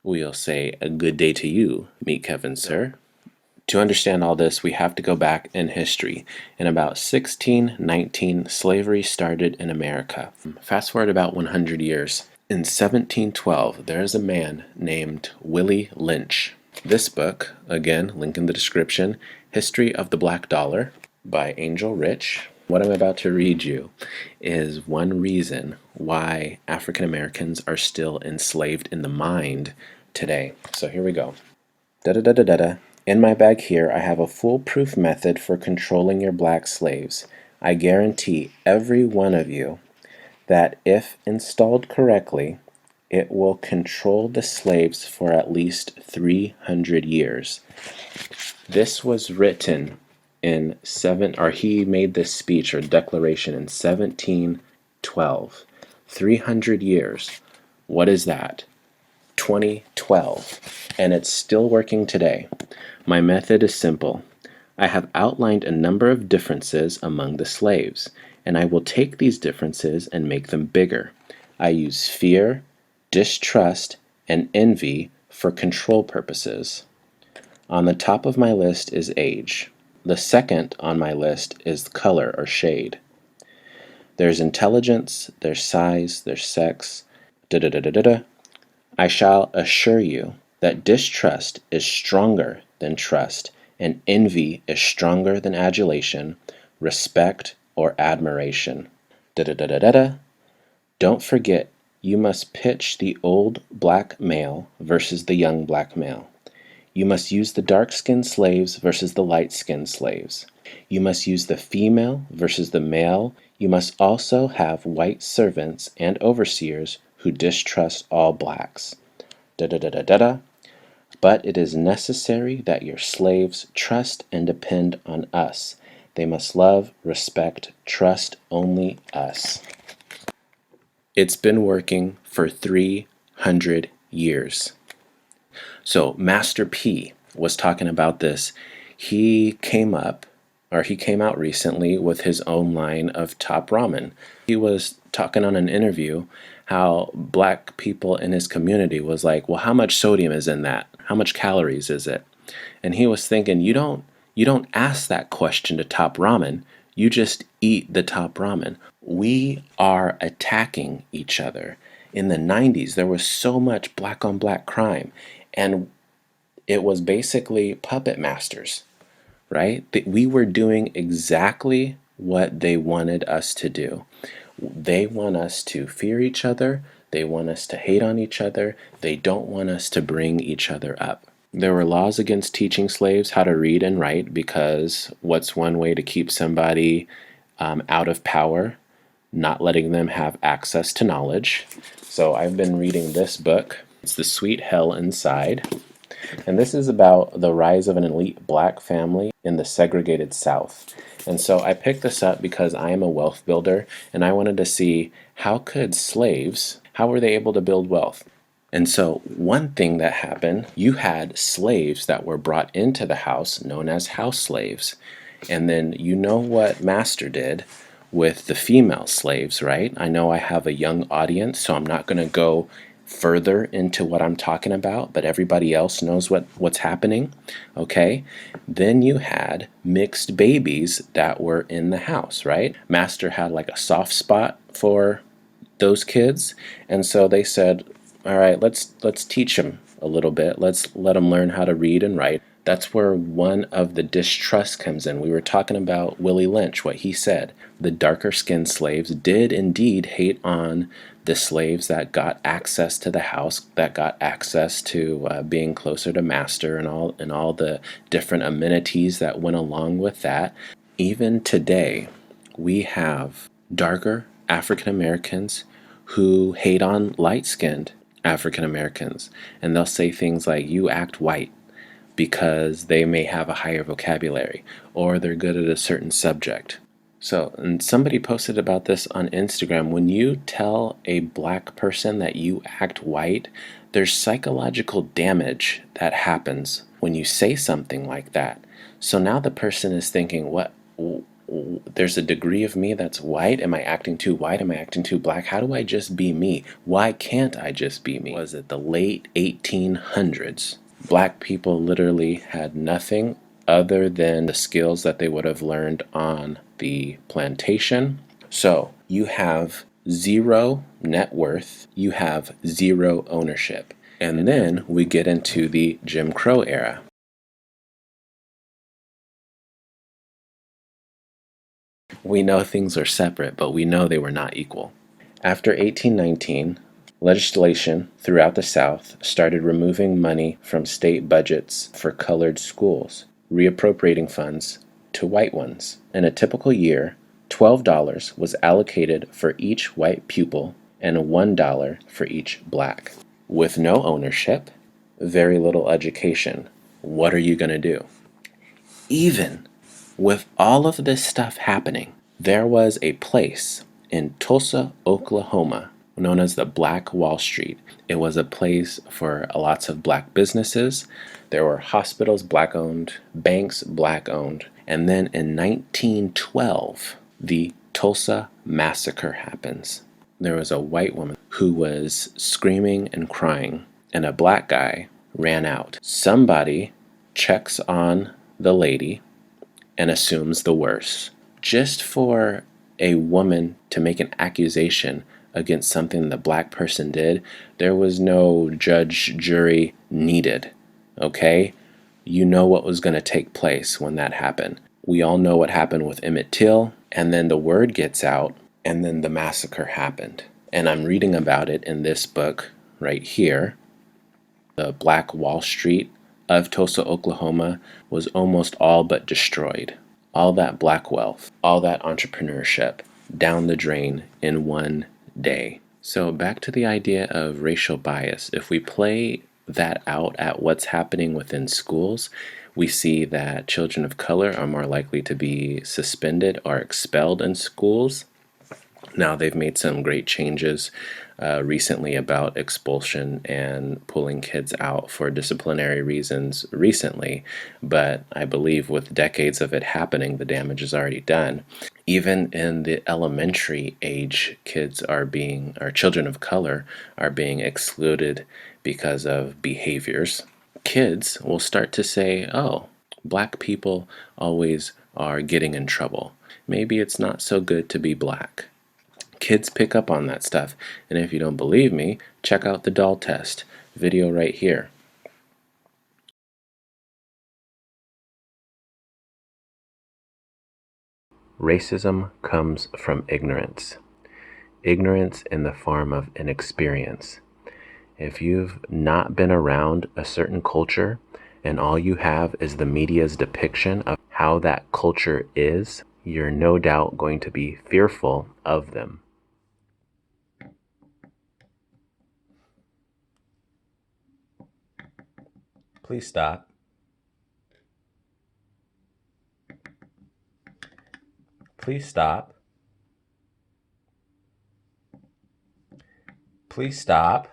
We'll say a good day to you, meet Kevin, sir. To understand all this, we have to go back in history. In about 1619, slavery started in America. Fast forward about 100 years. In 1712, there is a man named Willie Lynch. This book, again, link in the description, History of the Black Dollar by Angel Rich. What I'm about to read you is one reason why African Americans are still enslaved in the mind today. So here we go. Da da da da da da. In my bag here, I have a foolproof method for controlling your black slaves. I guarantee every one of you that if installed correctly, it will control the slaves for at least 300 years. This was written he made this speech or declaration in 1712. 300 years. What is that? 2012. And it's still working today. My method is simple. I have outlined a number of differences among the slaves, and I will take these differences and make them bigger. I use fear, distrust, and envy for control purposes. On the top of my list is age. The second on my list is color or shade. There's intelligence, there's size, there's sex. Da da da da da da. I shall assure you that distrust is stronger than trust, and envy is stronger than adulation, respect, or admiration. Da da da da da da. Don't forget, you must pitch the old black male versus the young black male. You must use the dark-skinned slaves versus the light-skinned slaves. You must use the female versus the male. You must also have white servants and overseers who distrust all blacks. Da da da da da da. But it is necessary that your slaves trust and depend on us. They must love, respect, trust only us. It's been working for 300 years. So Master P was talking about this. He came out recently with his own line of top ramen. He was talking on an interview how black people in his community was like, well, how much sodium is in that? How much calories is it? And he was thinking, you don't ask that question to top ramen. You just eat the top ramen. We are attacking each other. In the 90s, there was so much black on black crime, and it was basically puppet masters, right? We were doing exactly what they wanted us to do. They want us to fear each other. They want us to hate on each other. They don't want us to bring each other up. There were laws against teaching slaves how to read and write because what's one way to keep somebody out of power? Not letting them have access to knowledge. So I've been reading this book. It's The Sweet Hell Inside. And this is about the rise of an elite black family in the segregated South. And so I picked this up because I am a wealth builder and I wanted to see how were they able to build wealth? And so one thing that happened, you had slaves that were brought into the house known as house slaves. And then you know what master did with the female slaves, right? I know I have a young audience, so I'm not going to go further into what I'm talking about, but everybody else knows what's happening, okay? Then you had mixed babies that were in the house, right? Master had like a soft spot for those kids, and so they said, all right, let's teach them a little bit. Let's let them learn how to read and write. That's where one of the distrust comes in. We were talking about Willie Lynch, what he said. The darker skinned slaves did indeed hate on the slaves that got access to the house, that got access to being closer to master and all the different amenities that went along with that. Even today, we have darker African Americans who hate on light-skinned African Americans, and they'll say things like, you act white, because they may have a higher vocabulary or they're good at a certain subject. So, and somebody posted about this on Instagram. When you tell a black person that you act white, there's psychological damage that happens when you say something like that. So now the person is thinking, what? there's a degree of me that's white. Am I acting too white? Am I acting too black? How do I just be me? Why can't I just be me? Was it the late 1800s? Black people literally had nothing other than the skills that they would have learned on the plantation. So you have zero net worth, you have zero ownership. And then we get into the Jim Crow era. We know things are separate, but we know they were not equal. After 1819, legislation throughout the South started removing money from state budgets for colored schools, reappropriating funds to white ones. In a typical year, $12 was allocated for each white pupil and $1 for each black. With no ownership, very little education. What are you going to do? Even with all of this stuff happening, there was a place in Tulsa, Oklahoma, known as the Black Wall Street. It was a place for lots of black businesses. There were hospitals, black owned, banks, black owned. And then in 1912, the Tulsa Massacre happens. There was a white woman who was screaming and crying, and a black guy ran out. Somebody checks on the lady and assumes the worst. Just for a woman to make an accusation against something the black person did, there was no judge, jury needed, okay? You know what was going to take place when that happened. We all know what happened with Emmett Till, and then the word gets out, and then the massacre happened. And I'm reading about it in this book right here. The Black Wall Street of Tulsa, Oklahoma was almost all but destroyed. All that black wealth, all that entrepreneurship down the drain in one day. So back to the idea of racial bias. If we play that out at what's happening within schools, we see that children of color are more likely to be suspended or expelled in schools. Now, they've made some great changes recently about expulsion and pulling kids out for disciplinary reasons recently, but I believe with decades of it happening, the damage is already done. Even in the elementary age, children of color are being excluded because of behaviors. Kids will start to say, oh, black people always are getting in trouble. Maybe it's not so good to be black. Kids pick up on that stuff. And if you don't believe me, check out the doll test video right here. Racism comes from ignorance. Ignorance in the form of inexperience. If you've not been around a certain culture and all you have is the media's depiction of how that culture is, you're no doubt going to be fearful of them. Please stop. Please stop. Please stop.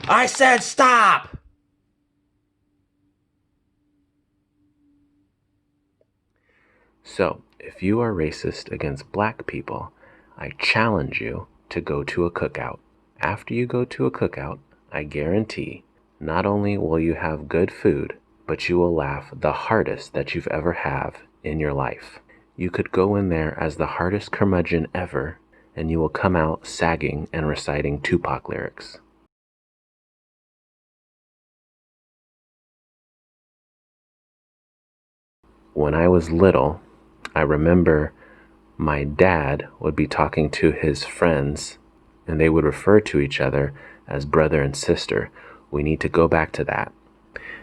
I said stop! So, if you are racist against black people, I challenge you to go to a cookout. After you go to a cookout, I guarantee not only will you have good food, but you will laugh the hardest that you've ever have in your life. You could go in there as the hardest curmudgeon ever, and you will come out sagging and reciting Tupac lyrics. When I was little, I remember my dad would be talking to his friends, and they would refer to each other as brother and sister. We need to go back to that.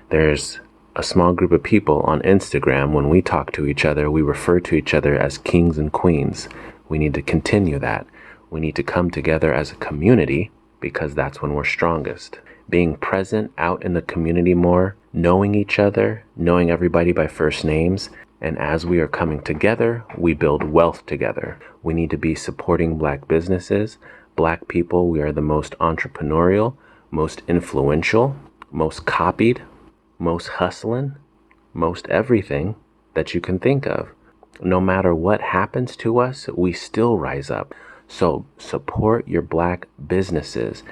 There's a small group of people on Instagram. When we talk to each other, we refer to each other as kings and queens. We need to continue that. We need to come together as a community because that's when we're strongest. Being present out in the community more, knowing each other, knowing everybody by first names, and as we are coming together, we build wealth together. We need to be supporting black businesses. Black people, we are the most entrepreneurial, most influential, most copied, most hustling, most everything that you can think of. No matter what happens to us, we still rise up. So support your Black businesses.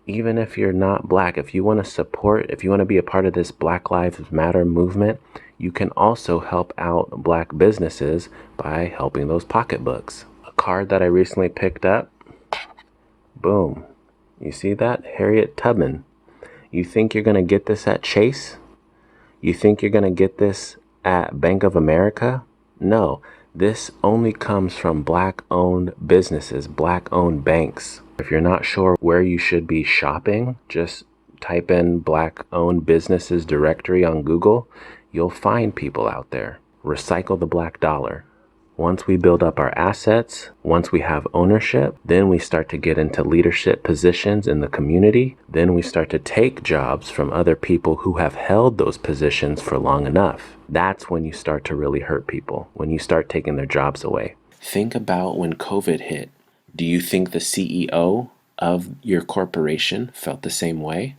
Even if you're not Black, if you want to support, if you want to be a part of this Black Lives Matter movement, you can also help out Black businesses by helping those pocketbooks. A card that I recently picked up, boom. You see that? Harriet Tubman. You think you're going to get this at Chase? You think you're going to get this at Bank of America? No, this only comes from Black-owned businesses, Black-owned banks. If you're not sure where you should be shopping, just type in Black-owned businesses directory on Google. You'll find people out there. Recycle the Black dollar. Once we build up our assets, once we have ownership, then we start to get into leadership positions in the community. Then we start to take jobs from other people who have held those positions for long enough. That's when you start to really hurt people, when you start taking their jobs away. Think about when COVID hit. Do you think the CEO of your corporation felt the same way?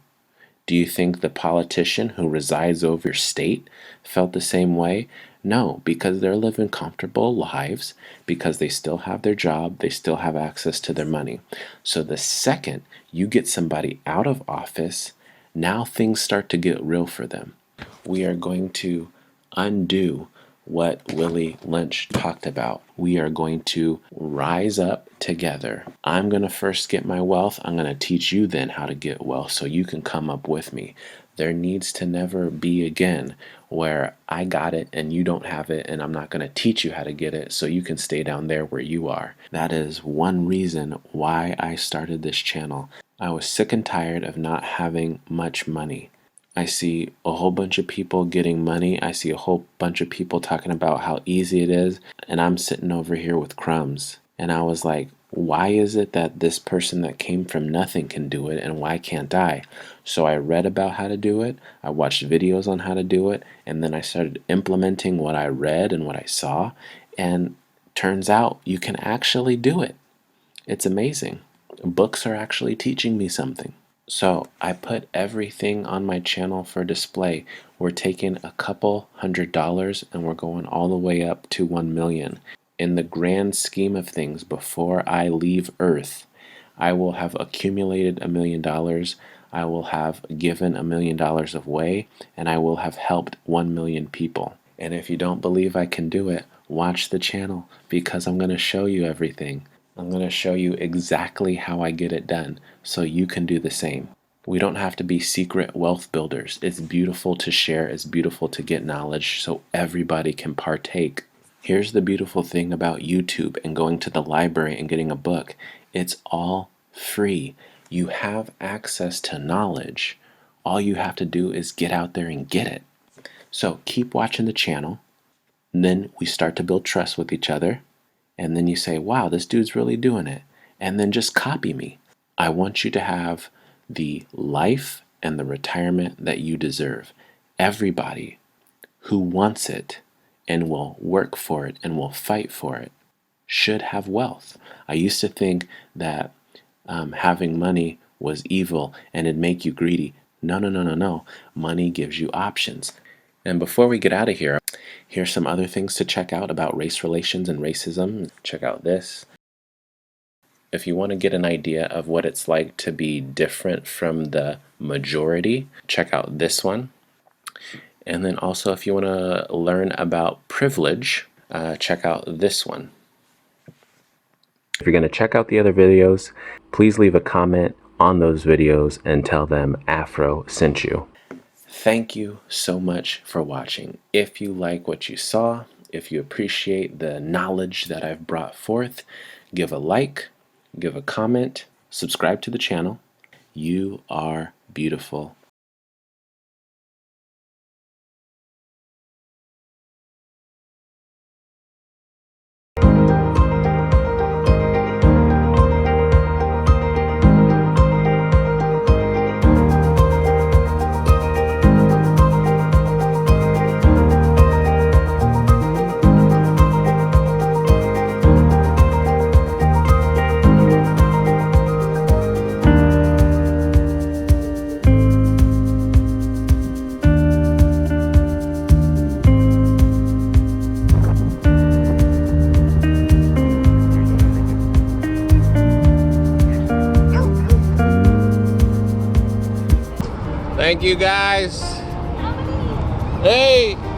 Do you think the politician who resides over your state felt the same way? No, because they're living comfortable lives, because they still have their job, they still have access to their money. So the second you get somebody out of office, now things start to get real for them. We are going to undo what Willie Lynch talked about. We are going to rise up together. I'm going to first get my wealth. I'm going to teach you then how to get wealth so you can come up with me. There needs to never be again where I got it and you don't have it, and I'm not going to teach you how to get it so you can stay down there where you are. That is one reason why I started this channel. I was sick and tired of not having much money. I see a whole bunch of people getting money. I see a whole bunch of people talking about how easy it is, and I'm sitting over here with crumbs. And I was like, why is it that this person that came from nothing can do it, and why can't I? So I read about how to do it, I watched videos on how to do it, and then I started implementing what I read and what I saw, and turns out you can actually do it. It's amazing. Books are actually teaching me something. So I put everything on my channel for display. We're taking a couple $100 and we're going all the way up to 1 million. In the grand scheme of things, before I leave Earth, I will have accumulated $1 million. I will have given $1 million away, and I will have helped 1 million people. And if you don't believe I can do it, watch the channel, because I'm going to show you everything. I'm going to show you exactly how I get it done so you can do the same. We don't have to be secret wealth builders. It's beautiful to share. It's beautiful to get knowledge so everybody can partake. Here's the beautiful thing about YouTube and going to the library and getting a book. It's all free. You have access to knowledge. All you have to do is get out there and get it. So keep watching the channel. Then we start to build trust with each other. And then you say, wow, this dude's really doing it. And then just copy me. I want you to have the life and the retirement that you deserve. Everybody who wants it and will work for it and will fight for it should have wealth. I used to think that having money was evil and it'd make you greedy. No, no, no, no, no. Money gives you options. And before we get out of here, here's some other things to check out about race relations and racism. Check out this. If you want to get an idea of what it's like to be different from the majority, check out this one. And then also, if you want to learn about privilege, check out this one. If you're going to check out the other videos, please leave a comment on those videos and tell them Afro sent you. Thank you so much for watching. If you like what you saw, if you appreciate the knowledge that I've brought forth, give a like, give a comment, subscribe to the channel. You are beautiful. Thank you guys. Hey.